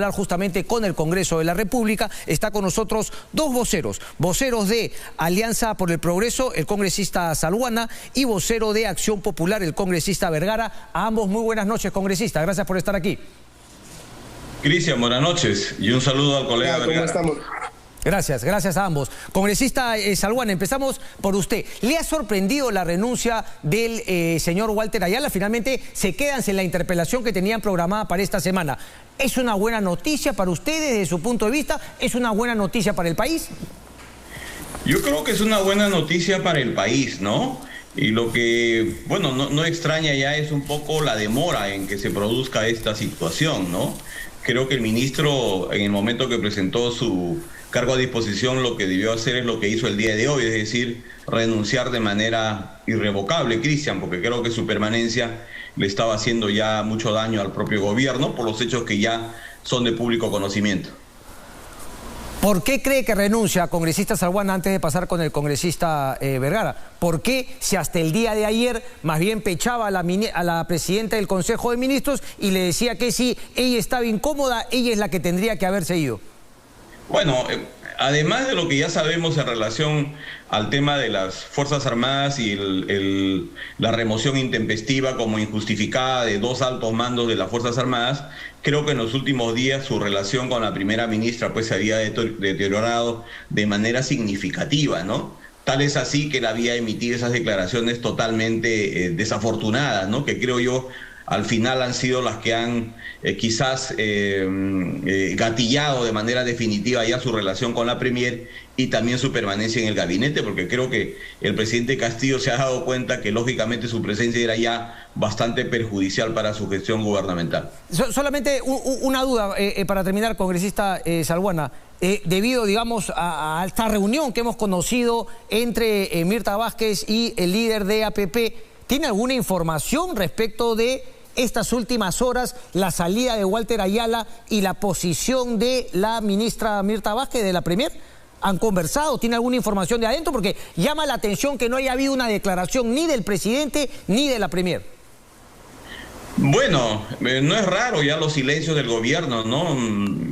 Hablar justamente con el Congreso de la República. Está con nosotros dos voceros de Alianza por el Progreso, el congresista Salguana, y vocero de Acción Popular, el congresista Vergara. A ambos muy buenas noches, congresista. Gracias por estar aquí. Cristian, buenas noches y un saludo al colega Vergara. ¿Cómo estamos? Gracias a ambos. Congresista Salguana, empezamos por usted. ¿Le ha sorprendido la renuncia del señor Walter Ayala? Finalmente se quedan sin la interpelación que tenían programada para esta semana. ¿Es una buena noticia para ustedes desde su punto de vista? ¿Es una buena noticia para el país? Yo creo que es una buena noticia para el país, ¿no? Y lo que, bueno, no extraña ya es un poco la demora en que se produzca esta situación, ¿no? Creo que el ministro, en el momento que presentó su cargo a disposición, lo que debió hacer es lo que hizo el día de hoy, es decir, renunciar de manera irrevocable, Cristian, porque creo que su permanencia le estaba haciendo ya mucho daño al propio gobierno por los hechos que ya son de público conocimiento. ¿Por qué cree que renuncia, congresista Salguana, antes de pasar con el congresista Vergara? ¿Por qué, si hasta el día de ayer más bien pechaba a la presidenta del Consejo de Ministros y le decía que si ella estaba incómoda, ella es la que tendría que haberse ido? Bueno, además de lo que ya sabemos en relación al tema de las Fuerzas Armadas y la remoción intempestiva como injustificada de dos altos mandos de las Fuerzas Armadas, creo que en los últimos días su relación con la primera ministra pues se había deteriorado de manera significativa, ¿no? Tal es así que él había emitido esas declaraciones totalmente desafortunadas, ¿no? Que creo yo al final han sido las que han quizás gatillado de manera definitiva ya su relación con la Premier y también su permanencia en el gabinete, porque creo que el presidente Castillo se ha dado cuenta que lógicamente su presencia era ya bastante perjudicial para su gestión gubernamental. Solamente una duda para terminar, congresista Salguana. Debido, digamos, a esta reunión que hemos conocido entre Mirta Vázquez y el líder de APP, ¿tiene alguna información respecto de estas últimas horas, la salida de Walter Ayala y la posición de la ministra Mirta Vázquez, de la Premier? ¿Han conversado? ¿Tiene alguna información de adentro? Porque llama la atención que no haya habido una declaración ni del presidente ni de la Premier. Bueno, no es raro ya los silencios del gobierno, ¿no?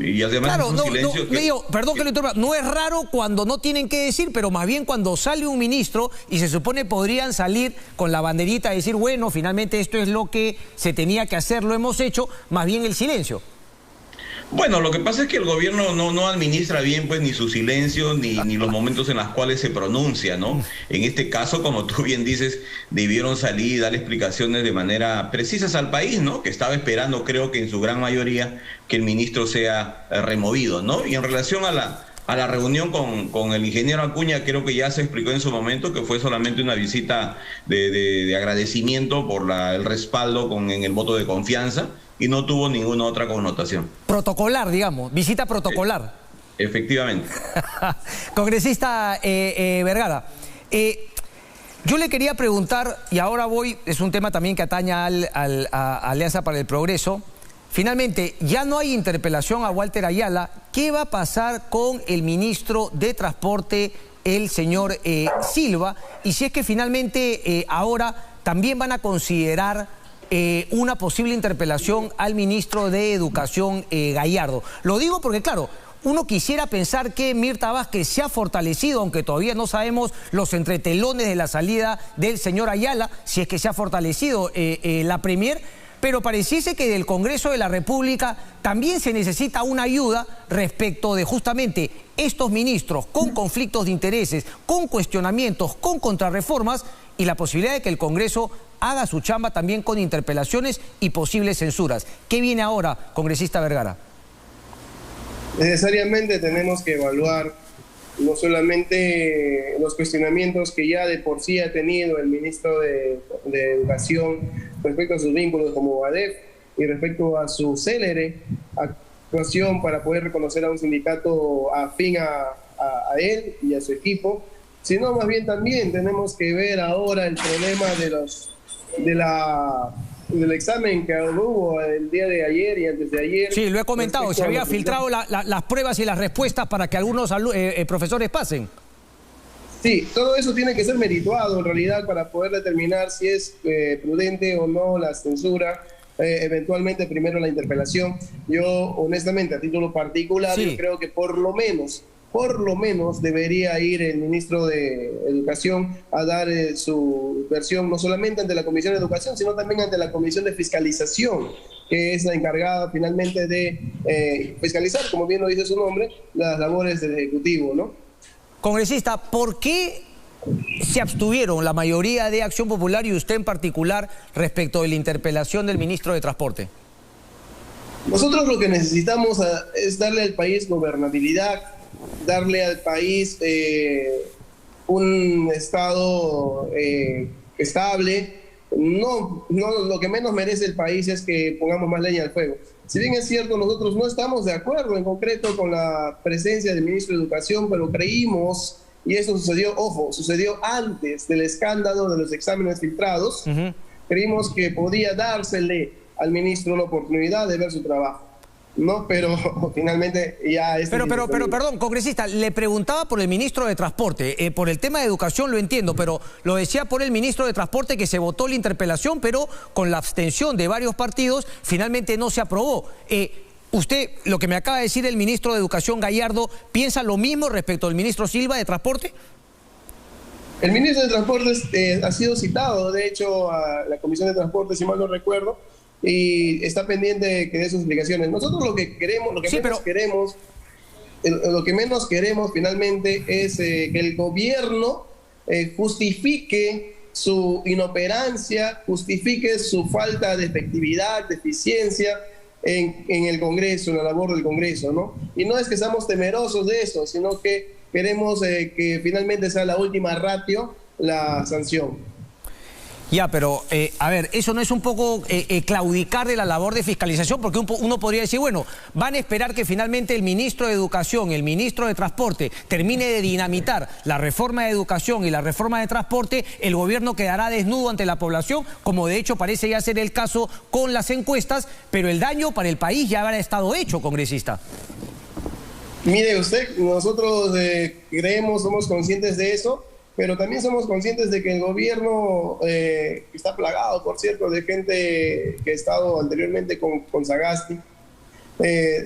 Y además claro, es un silencio perdón que lo interrumpa, no es raro cuando no tienen que decir, pero más bien cuando sale un ministro y se supone podrían salir con la banderita y decir, bueno, finalmente esto es lo que se tenía que hacer, lo hemos hecho, más bien el silencio. Bueno, lo que pasa es que el gobierno no administra bien pues ni su silencio ni los momentos en los cuales se pronuncia, ¿no? En este caso, como tú bien dices, debieron salir y dar explicaciones de manera precisas al país, ¿no? Que estaba esperando, creo que en su gran mayoría, que el ministro sea removido, ¿no? Y en relación a la reunión con el ingeniero Acuña, creo que ya se explicó en su momento que fue solamente una visita de agradecimiento por el respaldo en el voto de confianza y no tuvo ninguna otra connotación. Protocolar, digamos, visita protocolar. Efectivamente. Congresista Vergara, yo le quería preguntar, y ahora es un tema también que atañe a Alianza para el Progreso. Finalmente, ya no hay interpelación a Walter Ayala. ¿Qué va a pasar con el ministro de Transporte, el señor Silva? Y si es que finalmente ahora también van a considerar una posible interpelación al ministro de Educación, Gallardo. Lo digo porque, claro, uno quisiera pensar que Mirta Vázquez se ha fortalecido, aunque todavía no sabemos los entretelones de la salida del señor Ayala, si es que se ha fortalecido la Premier, pero pareciese que del Congreso de la República también se necesita una ayuda respecto de justamente estos ministros con conflictos de intereses, con cuestionamientos, con contrarreformas y la posibilidad de que el Congreso haga su chamba también con interpelaciones y posibles censuras. ¿Qué viene ahora, congresista Vergara? Necesariamente tenemos que evaluar no solamente los cuestionamientos que ya de por sí ha tenido el ministro de Educación respecto a sus vínculos como ADEF y respecto a su célere actuación para poder reconocer a un sindicato afín a él y a su equipo, sino más bien también tenemos que ver ahora el problema del examen que hubo el día de ayer y antes de ayer. Sí, lo he comentado, se había filtrado las pruebas y las respuestas para que algunos profesores pasen. Sí, todo eso tiene que ser merituado en realidad para poder determinar si es prudente o no la censura eventualmente primero la interpelación. Yo, honestamente, a título particular, yo creo que por lo menos debería ir el ministro de Educación a dar su versión, no solamente ante la Comisión de Educación, sino también ante la Comisión de Fiscalización, que es la encargada finalmente de fiscalizar, como bien lo dice su nombre, las labores del Ejecutivo, ¿no? Congresista, ¿por qué se abstuvieron la mayoría de Acción Popular y usted en particular respecto de la interpelación del ministro de Transporte? Nosotros lo que necesitamos es darle al país gobernabilidad, darle al país un Estado estable. No, lo que menos merece el país es que pongamos más leña al fuego. Si bien es cierto, nosotros no estamos de acuerdo en concreto con la presencia del ministro de Educación, pero creímos, y eso sucedió, ojo, sucedió antes del escándalo de los exámenes filtrados, creímos que podía dársele al ministro una oportunidad de ver su trabajo. No, pero finalmente ya... Pero, perdón, congresista, le preguntaba por el ministro de Transporte. Por el tema de educación lo entiendo, pero lo decía por el ministro de Transporte, que se votó la interpelación, pero con la abstención de varios partidos, finalmente no se aprobó. Usted, lo que me acaba de decir el ministro de Educación, Gallardo, ¿piensa lo mismo respecto al ministro Silva de Transporte? El ministro de Transportes ha sido citado, de hecho, a la Comisión de Transporte, si mal no recuerdo, y está pendiente de que dé sus explicaciones. Nosotros lo que queremos, lo que menos queremos finalmente es que el gobierno justifique su inoperancia, justifique su falta de efectividad, de eficiencia en el Congreso, en la labor del Congreso, ¿no? Y no es que seamos temerosos de eso, sino que queremos que finalmente sea la última ratio la sanción. Ya, pero, a ver, ¿eso no es un poco claudicar de la labor de fiscalización? Porque uno podría decir, bueno, van a esperar que finalmente el ministro de Educación, el ministro de Transporte, termine de dinamitar la reforma de Educación y la reforma de Transporte, el gobierno quedará desnudo ante la población, como de hecho parece ya ser el caso con las encuestas, pero el daño para el país ya habrá estado hecho, congresista. Mire usted, nosotros creemos, somos conscientes de eso, pero también somos conscientes de que el gobierno está plagado, por cierto, de gente que ha estado anteriormente con Sagasti.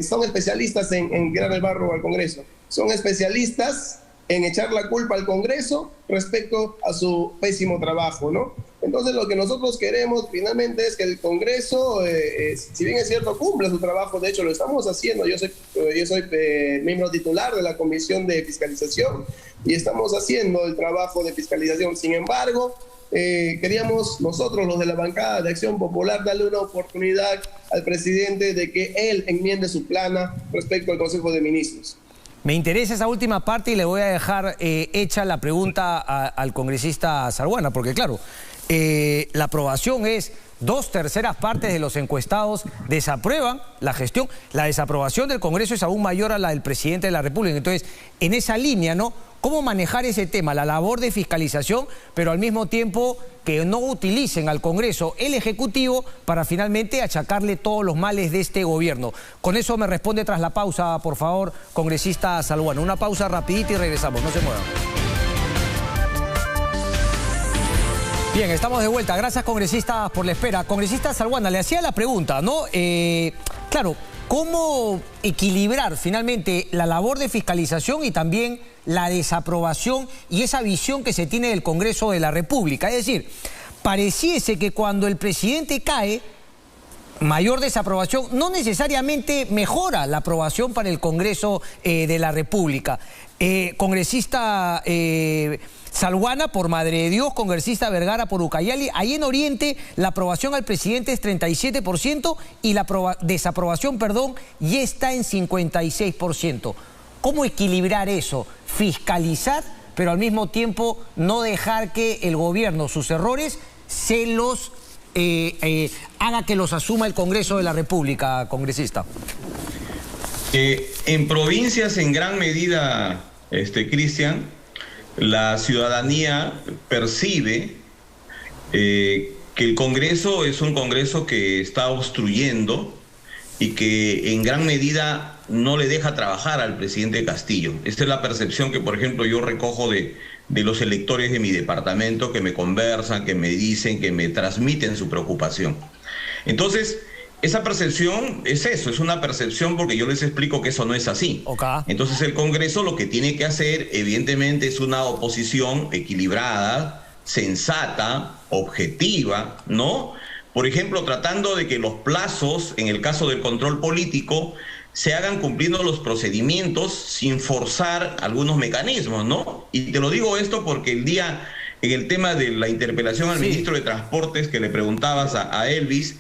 Son especialistas en tirar el barro al Congreso. Son especialistas en echar la culpa al Congreso respecto a su pésimo trabajo, ¿no? Entonces lo que nosotros queremos finalmente es que el Congreso, si bien es cierto, cumpla su trabajo. De hecho lo estamos haciendo. Yo soy miembro titular de la Comisión de Fiscalización y estamos haciendo el trabajo de fiscalización. Sin embargo, queríamos nosotros, los de la bancada de Acción Popular, darle una oportunidad al presidente de que él enmiende su plana respecto al Consejo de Ministros. Me interesa esa última parte y le voy a dejar hecha la pregunta al congresista Salguana, porque claro, la aprobación es 2/3 partes de los encuestados desaprueban la gestión. La desaprobación del Congreso es aún mayor a la del presidente de la República. Entonces, en esa línea, ¿no? ¿Cómo manejar ese tema, la labor de fiscalización, pero al mismo tiempo que no utilicen al Congreso, el Ejecutivo, para finalmente achacarle todos los males de este gobierno? Con eso me responde tras la pausa, por favor, congresista Salguana. Una pausa rapidita y regresamos, no se muevan. Bien, estamos de vuelta. Gracias, congresista, por la espera. Congresista Salguana, le hacía la pregunta, ¿no? Claro, ¿cómo equilibrar finalmente la labor de fiscalización y también la desaprobación y esa visión que se tiene del Congreso de la República? Es decir, pareciese que cuando el presidente cae, mayor desaprobación no necesariamente mejora la aprobación para el Congreso de la República. Congresista Salguana por Madre de Dios, congresista Vergara por Ucayali. Ahí en Oriente la aprobación al presidente es 37% y la desaprobación, ya está en 56%. ¿Cómo equilibrar eso? Fiscalizar, pero al mismo tiempo no dejar que el gobierno, sus errores, se los haga que los asuma el Congreso de la República, congresista. En provincias, en gran medida, Cristian, la ciudadanía percibe que el Congreso es un Congreso que está obstruyendo y que en gran medida no le deja trabajar al presidente Castillo. Esta es la percepción que, por ejemplo, yo recojo de los electores de mi departamento, que me conversan, que me dicen, que me transmiten su preocupación. Entonces, esa percepción es eso, es una percepción porque yo les explico que eso no es así. Okay. Entonces el Congreso lo que tiene que hacer, evidentemente, es una oposición equilibrada, sensata, objetiva, ¿no? Por ejemplo, tratando de que los plazos, en el caso del control político, se hagan cumpliendo los procedimientos sin forzar algunos mecanismos, ¿no? Y te lo digo esto porque en el tema de la interpelación al ministro de Transportes que le preguntabas a Elvis,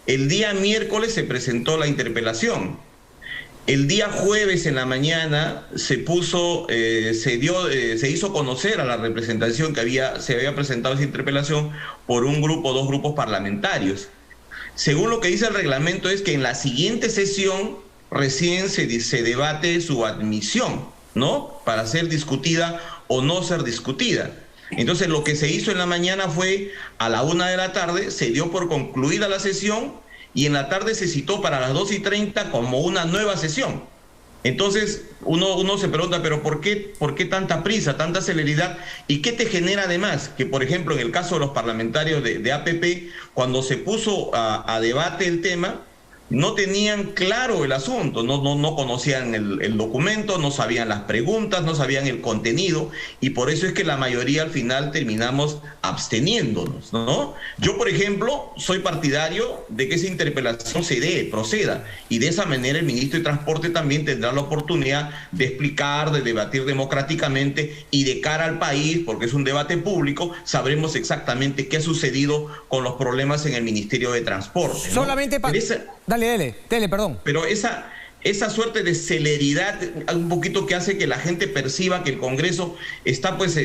el día miércoles se presentó la interpelación. El día jueves en la mañana se hizo conocer a la representación que se había presentado esa interpelación por dos grupos parlamentarios. Según lo que dice el reglamento es que en la siguiente sesión recién se debate su admisión, ¿no? Para ser discutida o no ser discutida. Entonces lo que se hizo en la mañana fue a la 1 de la tarde, se dio por concluida la sesión y en la tarde se citó para las 2:30 como una nueva sesión. Entonces uno se pregunta, pero ¿por qué tanta prisa, tanta celeridad? ¿Y qué te genera además? Que por ejemplo en el caso de los parlamentarios de APP, cuando se puso a debate el tema, no tenían claro el asunto, no conocían el documento, no sabían las preguntas, no sabían el contenido, y por eso es que la mayoría al final terminamos absteniéndonos, ¿no? Yo, por ejemplo, soy partidario de que esa interpelación proceda, y de esa manera el ministro de Transporte también tendrá la oportunidad de explicar, de debatir democráticamente, y de cara al país, porque es un debate público, sabremos exactamente qué ha sucedido con los problemas en el Ministerio de Transporte, ¿no? Solamente para... Dale, perdón. Pero esa suerte de celeridad, un poquito que hace que la gente perciba que el Congreso está pues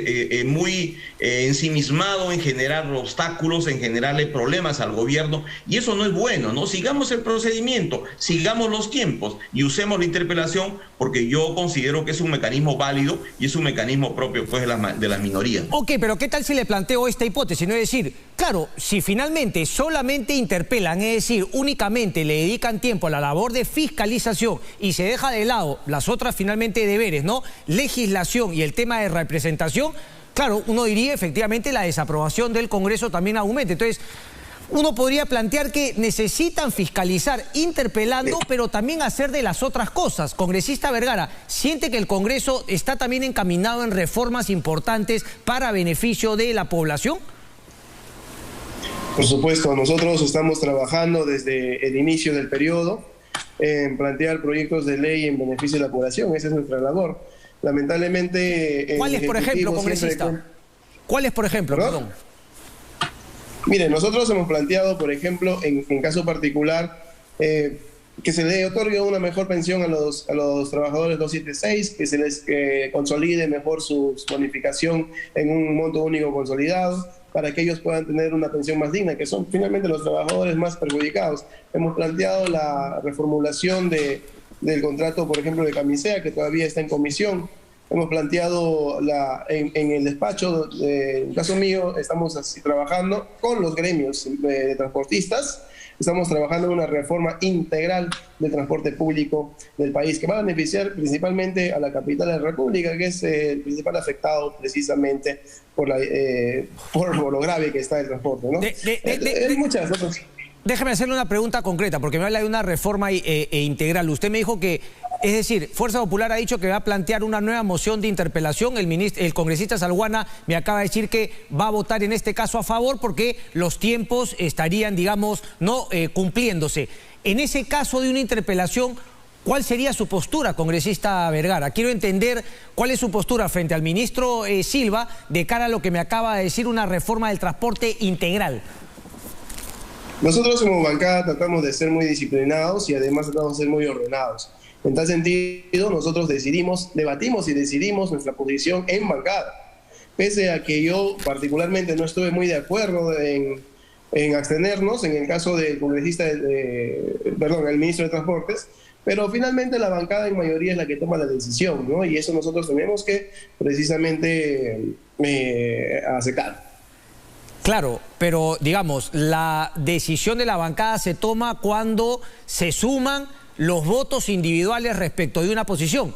muy ensimismado en generar obstáculos, en generarle problemas al gobierno, y eso no es bueno, ¿no? Sigamos el procedimiento, sigamos los tiempos y usemos la interpelación, porque yo considero que es un mecanismo válido y es un mecanismo propio pues de las minorías. Ok, pero ¿qué tal si le planteo esta hipótesis? No es decir, claro, si finalmente solamente interpelan, es decir, únicamente le dedican tiempo a la labor de fiscalización y se deja de lado las otras finalmente deberes, ¿no? Legislación y el tema de representación, claro, uno diría efectivamente la desaprobación del Congreso también aumenta. Entonces, uno podría plantear que necesitan fiscalizar interpelando, pero también hacer de las otras cosas. Congresista Vergara, ¿siente que el Congreso está también encaminado en reformas importantes para beneficio de la población? Por supuesto, nosotros estamos trabajando desde el inicio del periodo en plantear proyectos de ley en beneficio de la población. Esa es nuestra labor. Lamentablemente... ¿Cuáles, por ejemplo, congresista? ¿Cuáles, por ejemplo? Perdón. Mire, nosotros hemos planteado, por ejemplo, en caso particular, que se le otorgue una mejor pensión a los trabajadores 276, que se les consolide mejor su bonificación en un monto único consolidado, para que ellos puedan tener una pensión más digna, que son finalmente los trabajadores más perjudicados. Hemos planteado la reformulación del contrato, por ejemplo, de Camisea, que todavía está en comisión. Hemos planteado en el despacho, en el caso mío, estamos así trabajando con los gremios de transportistas. Estamos trabajando en una reforma integral del transporte público del país, que va a beneficiar principalmente a la capital de la República, que es el principal afectado precisamente por lo grave que está el transporte, ¿no? Hay muchas otras. Déjeme hacerle una pregunta concreta, porque me habla de una reforma integral. Usted me dijo que, es decir, Fuerza Popular ha dicho que va a plantear una nueva moción de interpelación. El congresista Salguana me acaba de decir que va a votar en este caso a favor porque los tiempos estarían, digamos, no cumpliéndose. En ese caso de una interpelación, ¿cuál sería su postura, congresista Vergara? Quiero entender cuál es su postura frente al ministro Silva de cara a lo que me acaba de decir, una reforma del transporte integral. Nosotros como bancada tratamos de ser muy disciplinados y además tratamos de ser muy ordenados. En tal sentido, nosotros debatimos y decidimos nuestra posición en bancada. Pese a que yo particularmente no estuve muy de acuerdo en abstenernos en el caso del congresista, el ministro de Transportes, pero finalmente la bancada en mayoría es la que toma la decisión, ¿no? Y eso nosotros tenemos que precisamente aceptar. Claro, pero digamos, la decisión de la bancada se toma cuando se suman los votos individuales respecto de una posición.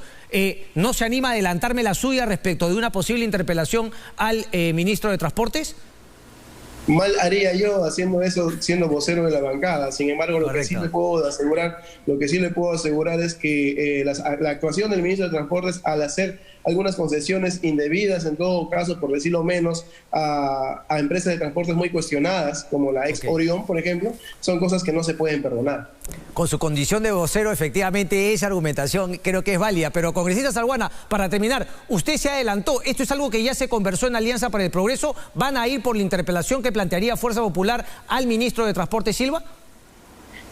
¿No se anima a adelantarme la suya respecto de una posible interpelación al ministro de Transportes? Mal haría yo haciendo eso, siendo vocero de la bancada. Sin embargo, lo que sí le puedo asegurar es que la actuación del ministro de Transportes, al hacer algunas concesiones indebidas, en todo caso, por decirlo menos, a empresas de transportes muy cuestionadas, como la ex Orión, por ejemplo, son cosas que no se pueden perdonar. Con su condición de vocero, efectivamente, esa argumentación creo que es válida. Pero, congresista Salguana, para terminar, usted se adelantó. Esto es algo que ya se conversó en Alianza para el Progreso. ¿Van a ir por la interpelación que plantearía Fuerza Popular al ministro de Transporte, Silva?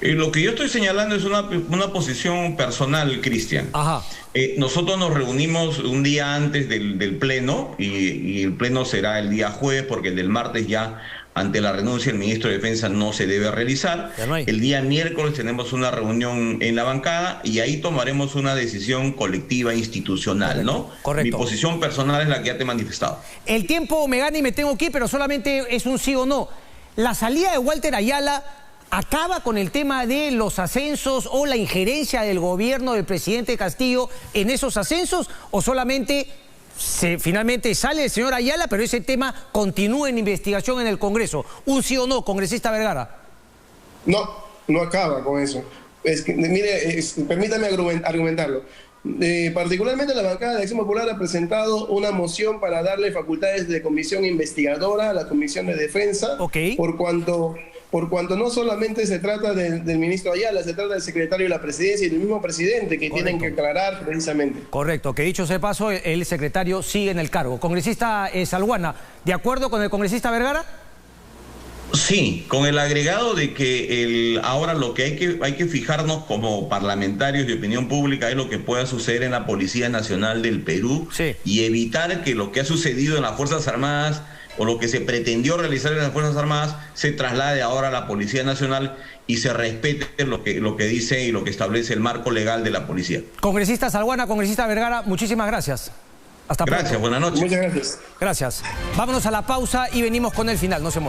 Lo que yo estoy señalando es una posición personal, Cristian. Nosotros nos reunimos un día antes del pleno y el pleno será el día jueves, porque el del martes ya, ante la renuncia del ministro de Defensa, no se debe realizar. El día miércoles tenemos una reunión en la bancada y ahí tomaremos una decisión colectiva institucional, ¿no? Correcto. Mi posición personal es la que ya te he manifestado. El tiempo me gana y me tengo que ir, pero solamente es un sí o no. La salida de Walter Ayala acaba con el tema de los ascensos o la injerencia del gobierno del presidente Castillo en esos ascensos, o solamente finalmente sale el señor Ayala, pero ese tema continúa en investigación en el Congreso. ¿Un sí o no, congresista Vergara? No acaba con eso. Mire, permítame argumentarlo. Particularmente la bancada de Acción Popular ha presentado una moción para darle facultades de comisión investigadora a la Comisión de Defensa, por cuanto no solamente se trata del ministro Ayala, se trata del secretario de la presidencia y del mismo presidente que tienen que aclarar precisamente. Correcto, que dicho sea paso, el secretario sigue en el cargo. Congresista Salguana, ¿de acuerdo con el congresista Vergara? Sí, con el agregado de que ahora lo que hay que fijarnos como parlamentarios de opinión pública es lo que pueda suceder en la Policía Nacional del Perú, y evitar que lo que ha sucedido en las Fuerzas Armadas o lo que se pretendió realizar en las Fuerzas Armadas se traslade ahora a la Policía Nacional y se respete lo que dice y lo que establece el marco legal de la policía. Congresista Salguana, congresista Vergara, muchísimas gracias. Hasta pronto. Gracias, buenas noches. Muchas gracias. Gracias. Vámonos a la pausa y venimos con el final. No se muevan.